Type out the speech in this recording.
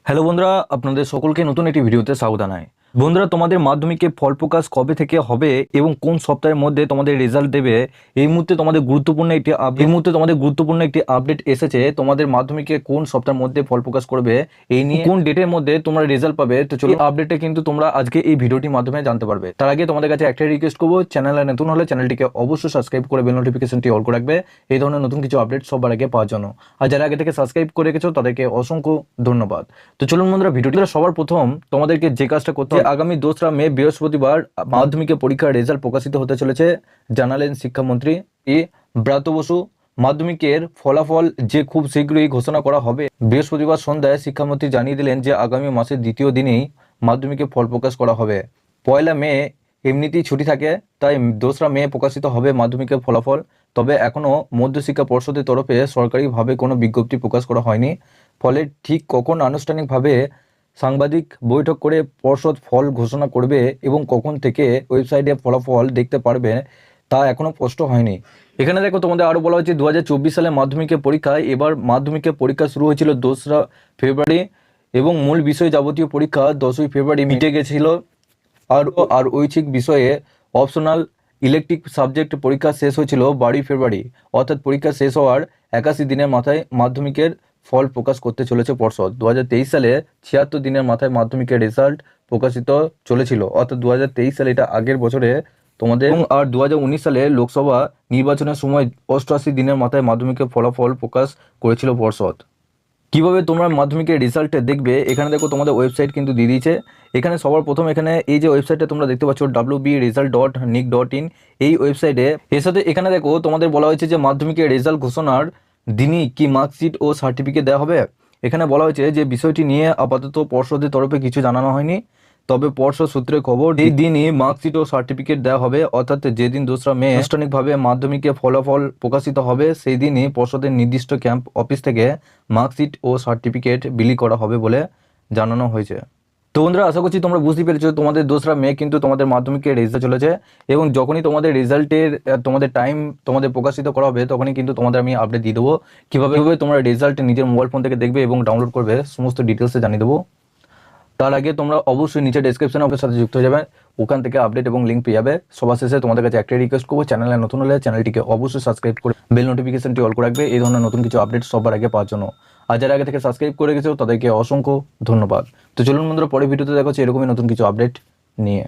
Hello বন্ধুরা, আপনাদের সকলকে নতুন একটি ভিডিওতে স্বাগত জানাই। বন্ধুরা, তোমাদের মাধ্যমিকে ফল প্রকাশ কবে থেকে হবে এবং কোন সপ্তাহের মধ্যে তোমাদের রেজাল্ট দেবে, এই মুহূর্তে তোমাদের গুরুত্বপূর্ণ একটি আপডেট এসেছে। তোমাদের মাধ্যমিকে কোন সপ্তাহের মধ্যে ফল প্রকাশ করবে, এই নিয়ে কোন ডেটের মধ্যে তোমরা রেজাল্ট পাবে, তো চলো আপডেটটা কিন্তু তোমরা আজকে এই ভিডিওটির মাধ্যমে জানতে পারবে। তার আগে তোমাদের কাছে একটাই রিকোয়েস্ট করবো, চ্যানেলে নতুন হলে চ্যানেলটিকে অবশ্যই সাবস্ক্রাইব করে বেল নোটিফিকেশনটি অল করে রাখবে এই ধরনের নতুন কিছু আপডেট সবার আগে পাওয়ার জন্য। আর যারা আগে থেকে সাবস্ক্রাইব করে রেখেছো তাদেরকে অসংখ্য ধন্যবাদ। তো চলুন বন্ধুরা, ভিডিওটি সবার প্রথম তোমাদেরকে যে কাজটা করতে হবে, আগামী 2রা মে বৃহস্পতিবার মাধ্যমিকের পরীক্ষার রেজাল্ট প্রকাশিত হতে চলেছে, জানালেন শিক্ষামন্ত্রী ব্রাত্য বসু। মাধ্যমিকের ফলাফল যে খুব শীঘ্রই ঘোষণা করা হবে। বৃহস্পতিবার সন্ধ্যায় শিক্ষামন্ত্রী জানিয়ে দিলেন যে আগামী মাসের দ্বিতীয় দিনেই মাধ্যমিকের ফল প্রকাশ করা হবে। 1 মে এমনিতেই ছুটি থাকে, তাই 2রা মে প্রকাশিত হবে মাধ্যমিকের ফলাফল। তবে এখনও মধ্যশিক্ষা পর্ষদের তরফে সরকারিভাবে কোনো বিজ্ঞপ্তি প্রকাশ করা হয়নি। ফলে ঠিক কখন আনুষ্ঠানিকভাবে সাংবাদিক বৈঠক করে পর্ষদ ফল ঘোষণা করবে এবং কখন থেকে ওয়েবসাইটে ফলাফল দেখতে পারবে তা এখনও স্পষ্ট হয়নি। এখানে দেখো, তোমাদের আরও বলা হয়েছে 2024 সালে মাধ্যমিকের পরীক্ষা। এবার মাধ্যমিকের পরীক্ষা শুরু হয়েছিল 2রা ফেব্রুয়ারি এবং মূল বিষয় যাবতীয় পরীক্ষা 10ই ফেব্রুয়ারি মিটে গেছিল। আর ঐচ্ছিক বিষয়ে অপশনাল ইলেকটিভ সাবজেক্ট পরীক্ষা শেষ হয়েছিল 12ই ফেব্রুয়ারি। অর্থাৎ পরীক্ষা শেষ হওয়ার 81 দিনের মাথায় মাধ্যমিকের ফল প্রকাশ করতে চলেছে পর্ষদ। 2023 সালে 76 দিনের মাথায় মাধ্যমিকের রেজাল্ট প্রকাশিত চলেছিল, অর্থাৎ 2023 সালে এটা আগের বছরে তোমাদের। আর 2019 সালে লোকসভা নির্বাচনের সময় 88 দিনের মাথায় মাধ্যমিকের ফলাফল প্রকাশ করেছিল পর্ষদ। কিভাবে তোমরা মাধ্যমিকের রেজাল্ট দেখবে, এখানে দেখো তোমাদের ওয়েবসাইট কিন্তু দিয়ে দিয়েছে। এখানে সবার প্রথম এখানে এই যে ওয়েবসাইটটা তোমরা দেখতে পাচ্ছ wbresult.nic.in, এই ওয়েবসাইটে এর সাথে এখানে দেখো তোমাদের বলা হয়েছে যে মাধ্যমিকের রেজাল্ট ঘোষণার দিনই কি মার্কশিট ও সার্টিফিকেট দেওয়া হবে। এখানে বলা হয়েছে যে বিষয়টি নিয়ে আপাতত পর্ষদের তরফে কিছু জানানো হয়নি, তবে পর্ষদ সূত্রে খবর এই দিনই মার্কশিট ও সার্টিফিকেট দেওয়া হবে। অর্থাৎ যেদিন 2রা মে আনুষ্ঠানিকভাবে মাধ্যমিকের ফলাফল প্রকাশিত হবে সেই দিনই পর্ষদের নির্দিষ্ট ক্যাম্প অফিস থেকে মার্কশিট ও সার্টিফিকেট বিলি করা হবে বলে জানানো হয়েছে। তো বন্ধুরা, আশা করছি তোমরা বুঝতে পেরেছো, তোমাদের 2রা মে কিন্তু তোমাদের মাধ্যমিকের রেজাল্ট চলেছে এবং যখনই তোমাদের রেজাল্টের তোমাদের টাইম তোমাদের প্রকাশিত করা হবে তখনই কিন্তু তোমাদের আমি আপডেট দিয়ে দেবো। কীভাবে তোমরা রেজাল্ট নিজের মোবাইল ফোন থেকে দেখবে এবং ডাউনলোড করবে সমস্ত ডিটেলসে জানিয়ে দেবো। তার আগে তোমরা অবশ্যই নিচে ডেসক্রিপশনে আমাদের সাথে যুক্ত হয়ে যাবে, ওখান থেকে আপডেট এবং লিঙ্ক পেয়ে যাবে। সবার শেষে তোমাদের কাছে একটাই রিকোয়েস্ট করবো, চ্যানেলে নতুন হলে চ্যানেলটিকে অবশ্যই সাবস্ক্রাইব করে বেল নোটিফিকেশনটি অল করে রাখবে এই ধরনের নতুন কিছু আপডেট সবার আগে পাওয়ার জন্য। আর যারা আগে থেকে সাবস্ক্রাইব করে গেছো তাদেরকে অসংখ্য ধন্যবাদ। তো চলুন বন্ধুরা, পরের ভিডিওতে দেখা হচ্ছে এরকমই নতুন কিছু আপডেট নিয়ে।